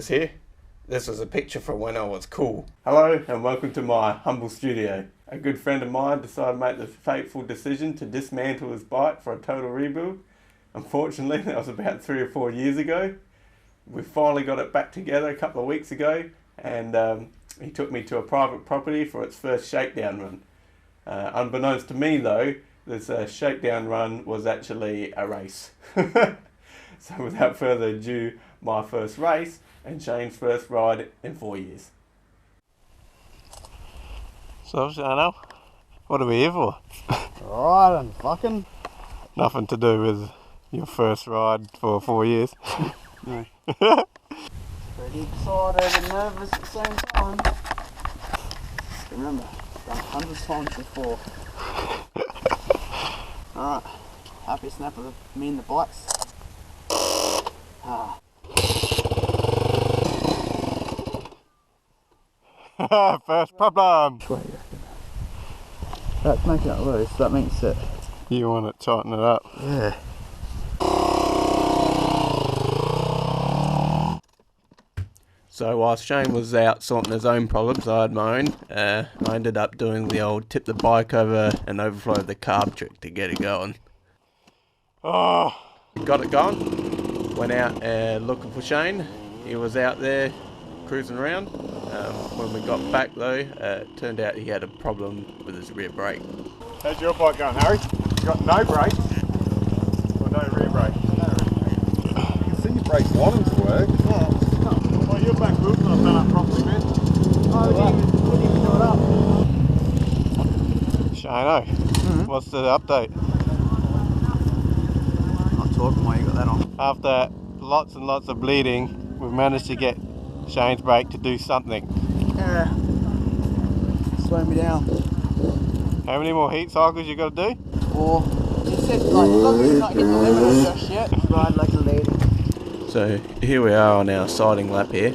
Chris here. This was a picture from when I was cool. Hello and welcome to my humble studio. A good friend of mine decided to make the fateful decision to dismantle his bike for a total rebuild. Unfortunately, that was about 3 or 4 years ago. We finally got it back together a couple of weeks ago, and he took me to a private property for its first shakedown run. Unbeknownst to me though, this shakedown run was actually a race. So without further ado, my first race and Shane's first ride in 4 years. So Shano, what are we here for? Right, and fucking Nothing to do with your first ride for 4 years. no. Pretty excited and nervous at the same time. Remember, done hundreds of times before. Alright, happy snap of me and the bikes. First problem. Which way you reckon? That's making it loose, that means that. You want to tighten it up. Yeah. So while Shane was out sorting his own problems, I had my own. I ended up doing the old tip the bike over and overflow the carb trick to get it going. Oh, got it going. Went out looking for Shane. He was out there cruising around. When we got back though, it turned out he had a problem with his rear brake. How's your bike going, Harry? You got no brakes or no rear brake? You can see your brakes wanting to work. Yeah. Well, you're back good and I've done it properly, man. We didn't do it up. Shane, what's the update? I'm talking while you got that on. After lots and lots of bleeding, we've managed to get Shane's brake to do something. Yeah. Slow me down. How many more heat cycles you got to do? Or you said like, as long as you're not hitting the limiter just yet, ride like a lady. So here we are on our siding lap here.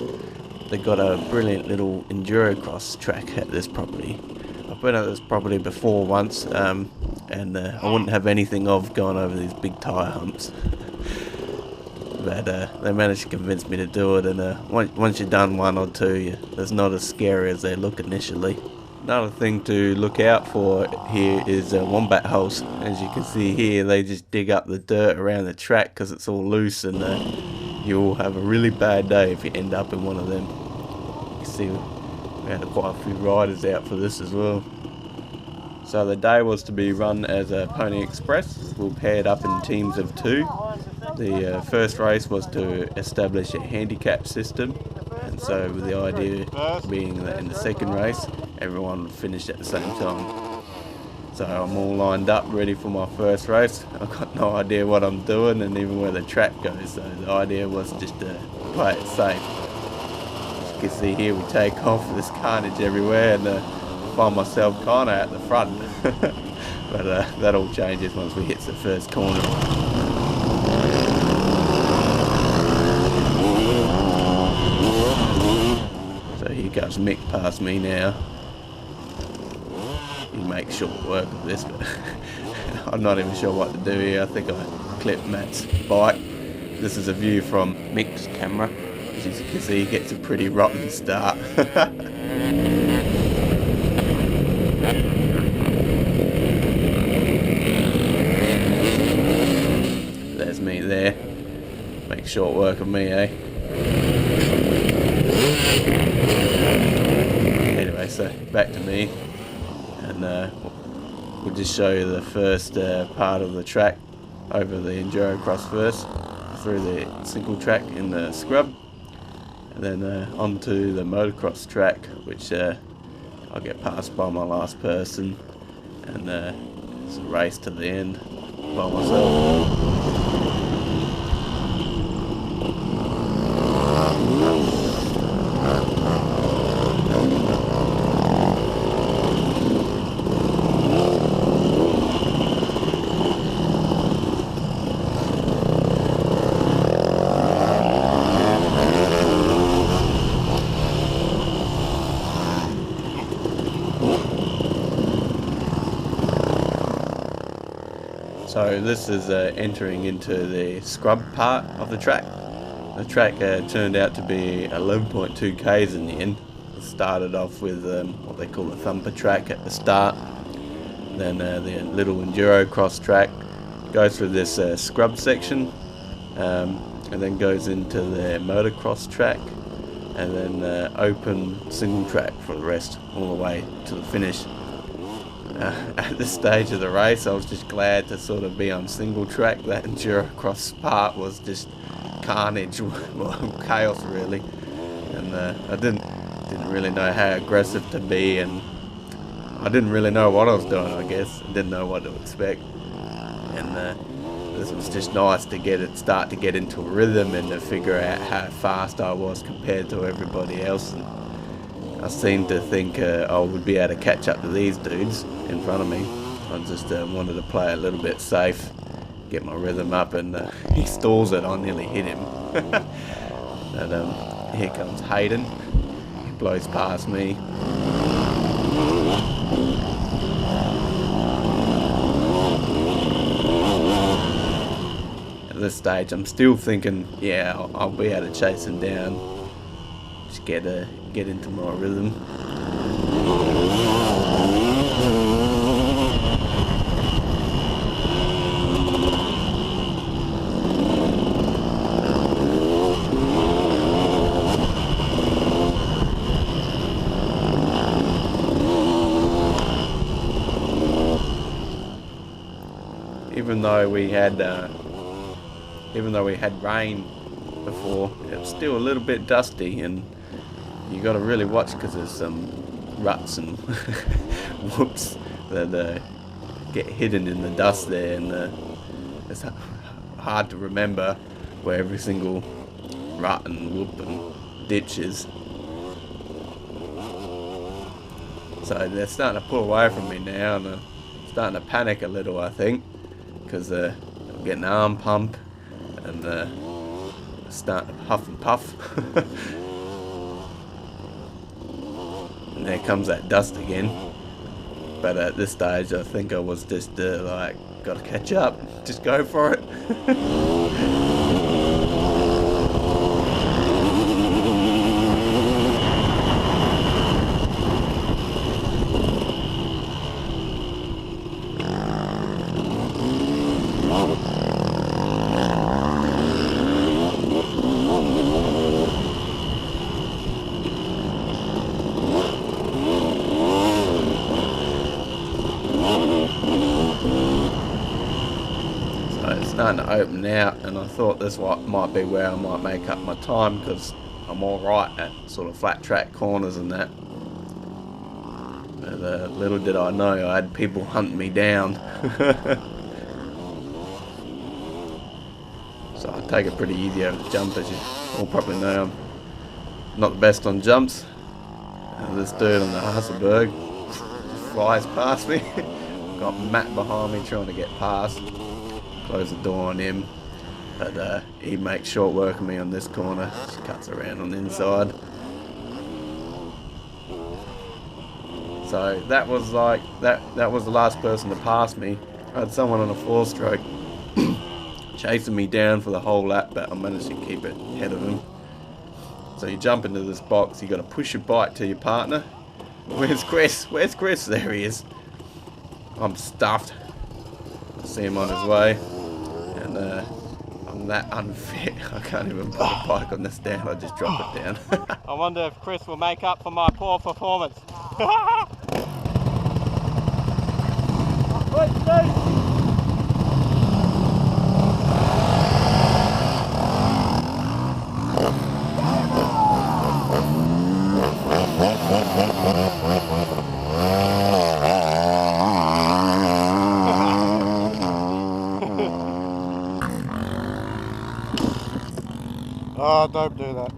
They've got a brilliant little enduro cross track at this property. I've been at this property before once, and I wouldn't have anything of going over these big tyre humps. But they managed to convince me to do it, and once you've done one or two, it's not as scary as they look initially. Another thing to look out for here is wombat holes. As you can see here, they just dig up the dirt around the track because it's all loose, and you'll have a really bad day if you end up in one of them. You can see we had quite a few riders out for this as well. So the day was to be run as a Pony Express. We'll pair it up in teams of 2. The first race was to establish a handicap system, and so with the idea being that in the second race everyone would finish at the same time. So I'm all lined up ready for my first race. I've got no idea what I'm doing and even where the track goes, so the idea was just to play it safe. As you can see here, we take off, there's carnage everywhere, and find myself kinda at the front. But that all changes once we hit the first corner. So here comes Mick past me now. He makes short work of this, but I'm not even sure what to do here. I think I clipped Matt's bike. This is a view from Mick's camera. As you can see, he gets a pretty rotten start. There's me there. Make short work of me, eh? Anyway, so back to me, and we'll just show you the first part of the track over the enduro cross first, through the single track in the scrub, and then onto the motocross track, which I'll get passed by my last person, and it's a race to the end by myself. So this is entering into the scrub part of the track. The track turned out to be 11.2 k's in the end. It started off with what they call a thumper track at the start. Then the little enduro cross track goes through this scrub section, and then goes into the motocross track, and then open single track for the rest, all the way to the finish. At this stage of the race, I was just glad to sort of be on single track. That enduro cross part was just carnage, well, chaos really, and I didn't really know how aggressive to be, and I didn't really know what I was doing. I guess I didn't know what to expect, and this was just nice to start to get into a rhythm and to figure out how fast I was compared to everybody else. And I seemed to think I would be able to catch up to these dudes in front of me. I just wanted to play a little bit safe, get my rhythm up, and he stalls it. I nearly hit him. And here comes Hayden. He blows past me. At this stage, I'm still thinking, yeah, I'll be able to chase him down. Just get into my rhythm. Even though we had rain before, it was still a little bit dusty, and you got to really watch because there's some ruts and whoops that get hidden in the dust there, and it's hard to remember where every single rut and whoop and ditch is. So they're starting to pull away from me now, and I'm starting to panic a little, I think, because I'm getting an arm pump and starting to huff and puff. And there comes that dust again. But at this stage, I think I was just like, gotta catch up, just go for it. Starting to open out, and I thought this might be where I might make up my time, because I'm all right at sort of flat track corners and that. But little did I know I had people hunting me down. So I take it pretty easy over the jump, as you all probably know. I'm not the best on jumps. And this dude on the Hasselberg flies past me. Got Matt behind me trying to get past. Close the door on him, but he makes short work of me on this corner. Just cuts around on the inside. So that was like that was the last person to pass me. I had someone on a 4-stroke chasing me down for the whole lap, but I managed to keep it ahead of him. So you jump into this box, you got to push your bike to your partner. Where's Chris? Where's Chris? There he is. I'm stuffed. I see him on his way. And I'm that unfit, I can't even put a bike on the stand, I just drop it down. I wonder if Chris will make up for my poor performance. Oh, don't do that.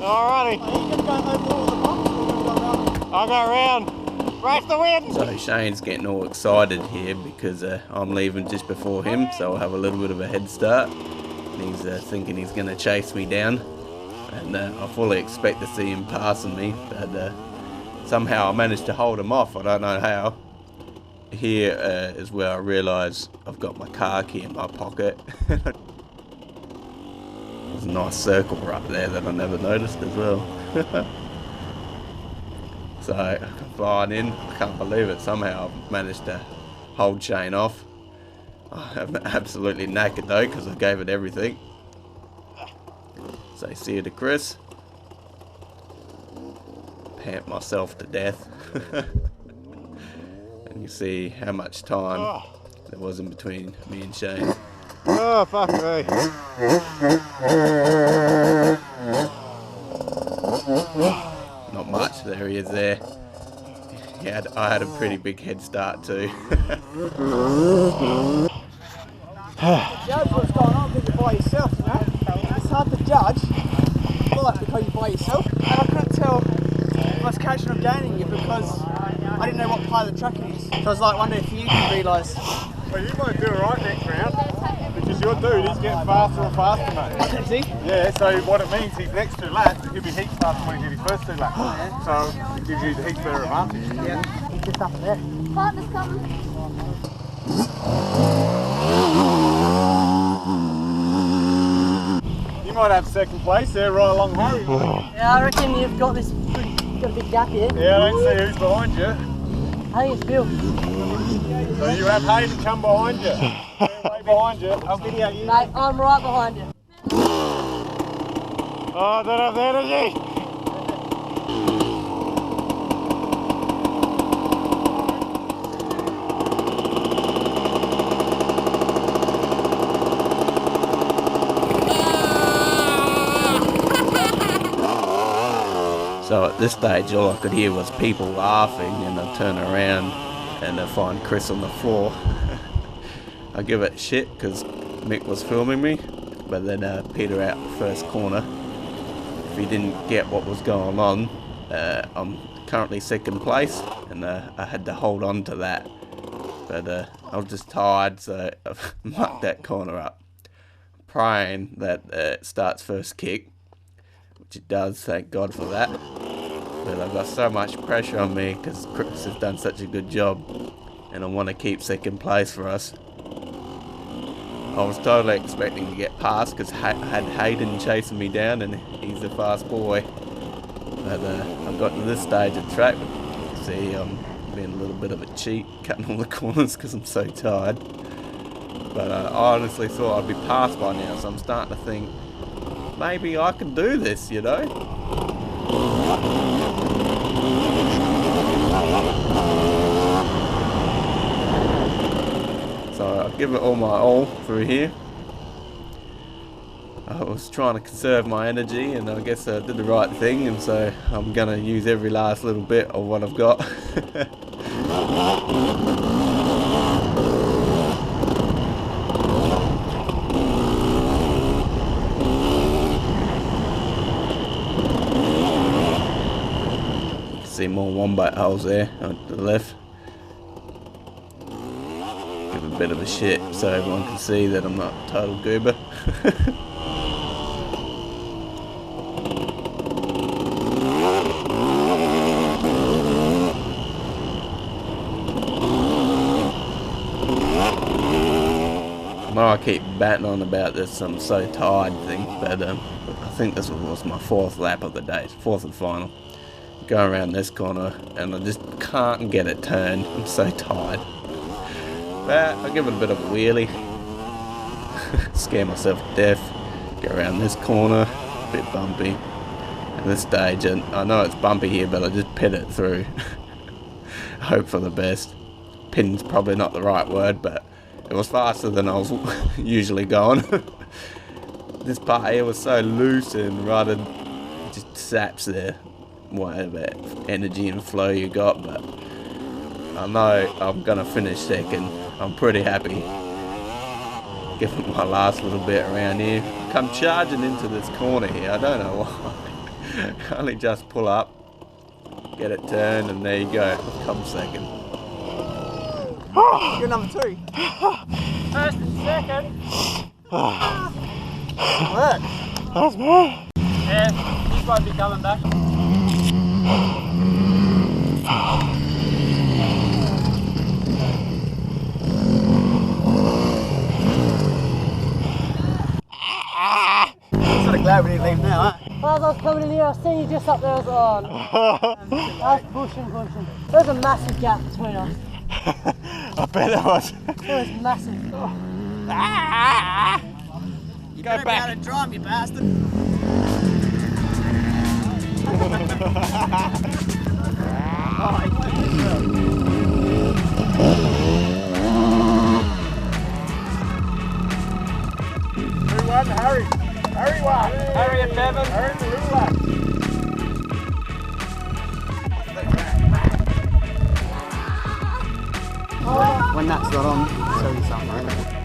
Alrighty. I'll go around. Race the win! So Shane's getting all excited here because I'm leaving just before him, so I'll have a little bit of a head start. And he's thinking he's going to chase me down. and I fully expect to see him passing me, but somehow I managed to hold him off. I don't know how. Here is where I realise I've got my car key in my pocket. There's a nice circle right there that I never noticed as well. So, flying in, I can't believe it. Somehow I've managed to hold Shane off. I'm absolutely knackered though, because I gave it everything. So, see you to Chris. Pant myself to death. And you see how much time there was in between me and Shane. Oh, fuck me. Not much, there he is there. I had a pretty big head start too. Judge what's going on because you're by yourself, you know? It's hard to judge life because you're by yourself. And I couldn't tell if I was catching or gaining you because I didn't know what part of the track it is. So I was like wondering if you can realise. Well, you might do alright next round, because your dude is getting faster and faster, mate. Is he? Yeah, so what it means, his next 2 laps, he'll be heaps faster when he did his first 2 laps. So it gives you the heaps better advantage. Yeah. He's just up there. Partner's coming. You might have second place there, right along Harry. Yeah, I reckon you've got this got a big gap here. Yeah, I don't see who's behind you. I think it's Bill. So you have Hayden come behind you. Way behind you. I'll video you. Mate, I'm right behind you. Oh, I don't have the energy. So at this stage all I could hear was people laughing, and I turn around and I find Chris on the floor. I give it shit because Mick was filming me, but then Peter out the first corner. If he didn't get what was going on, I'm currently second place, and I had to hold on to that. But I was just tired, so I mucked that corner up, praying that it starts first kick, which it does, thank God for that. But I've got so much pressure on me because Chris has done such a good job, and I want to keep second place for us. I was totally expecting to get past because I had Hayden chasing me down, and he's a fast boy. But I've got to this stage of the track. You can see I'm being a little bit of a cheat, cutting all the corners because I'm so tired. But I honestly thought I'd be past by now, so I'm starting to think maybe I can do this, you know? So I'll give it all my all through here. I was trying to conserve my energy, and I guess I did the right thing, and so I'm gonna use every last little bit of what I've got. See more wombat holes there on the left. Give a bit of a shit so everyone can see that I'm not a total goober. I know I keep batting on about this I'm so tired thing, but I think this was my 4th lap of the day, 4th and final. Go around this corner and I just can't get it turned. I'm so tired. But I'll give it a bit of a wheelie. Scare myself to death. Go around this corner, a bit bumpy. At this stage, and I know it's bumpy here, but I just pit it through. Hope for the best. Pin's probably not the right word, but it was faster than I was usually going. This part here was so loose and rather just saps there. Whatever energy and flow you got, but I know I'm gonna finish second. I'm pretty happy. Give it my last little bit around here. Come charging into this corner here. I don't know why. Only just pull up, get it turned, and there you go. Come second. You're number 2. First and second. Work. That's me. Yeah, Yeah, he won't be coming back. I'm sort of glad we didn't leave now, huh? As I was coming in here, I seen you just up there. I was on. I was pushing. There's a massive gap between us. I bet it was. It was massive. You Go better back. be able to drive, you bastard. Who won? Harry. Harry won. Harry and Bevan. Harry the ruler. When that's not on, I'll tell you something, right?